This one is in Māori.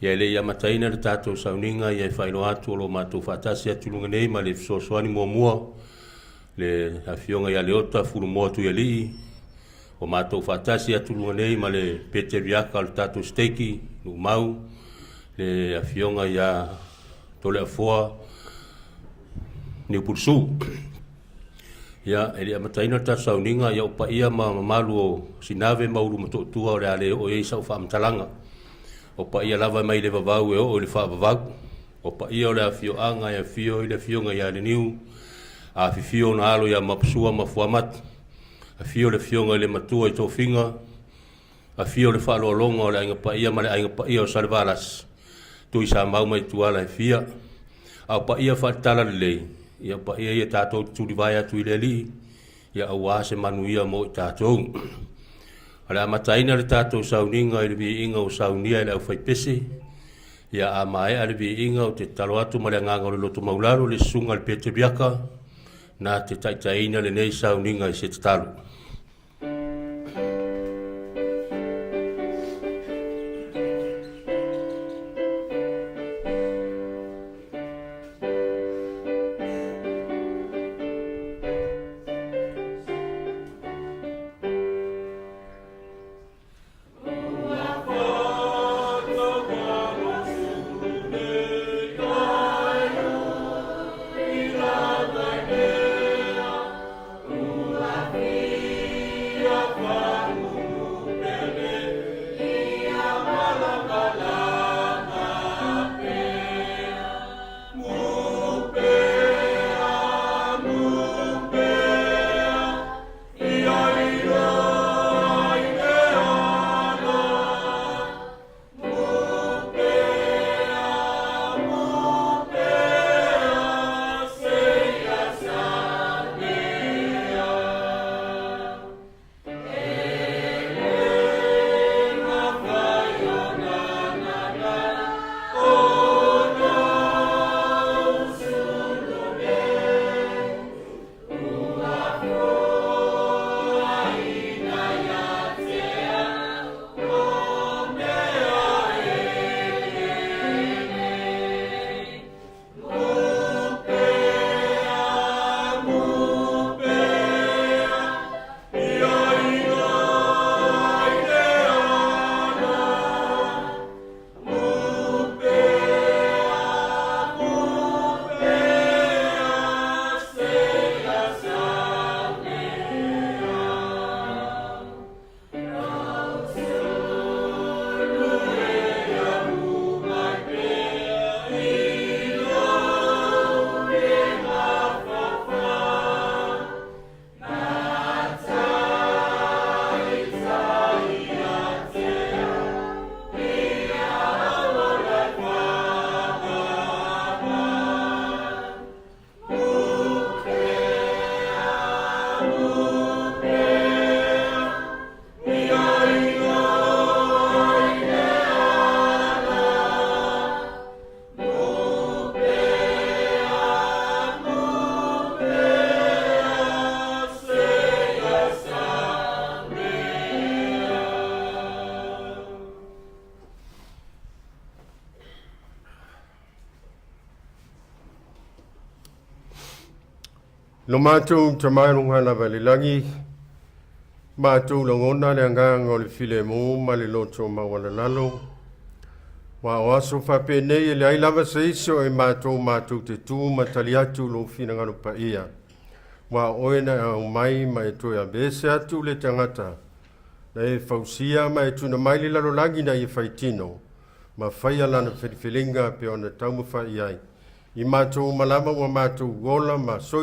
Ia le ia mataina le tātou sauninga ia whaino atu o lo mātou whatasi atu lunga nei ma le fisosoani mua le awhionga ia le ota furu moa tu ia lii o mātou whatasi atu lunga nei ma le pete riaka le tātou steiki nu mau le awhionga ia tole afoa ni pursu ia ele mataina ta sauninga ia upa ia ma malu o sinave mauru matotua o le ale o ia sau whaamtalanga o pa ia lava mai le vavau e o le whaavavau o pa ia o le awhioanga ia whio i le whionga ia le niu a whiwhio na alo ia mapsua mafuamat a whio le whionga i le matua i tō whinga a whio le whaaloalonga o le ainga pa ia ma le ainga pa ia o Salvaras tui sa mau mai tuala e whia a pa ia whaatala le lei ia pa ia tātou tūri vai atu i le li ia awa se manu ia mo i tātou ala mataina le tātou sauninga i le vi inga o saunia i le au whaipese ia a mae a le vi inga o te talo atu ma le nganga o le loto maularo le sunga le pete biaka na te taitaina le nei sauninga i se te talo. Lo mātou te mairunga na vale langi, mātou langona le anganga o le file mō ma le loto mawala lalo. Wa o aso whape nei e le ailava se iso e mātou te tū matali atu lo fina ngano pa ia. Wa oena au mai mai toia bese atu le tangata. Na e fausia mai tu na mai le lalo langi na i whaitino. Ma whaia lana whiriwhiringa pe ona taumu whai ai. I mātou malama wa mātou gola ma soi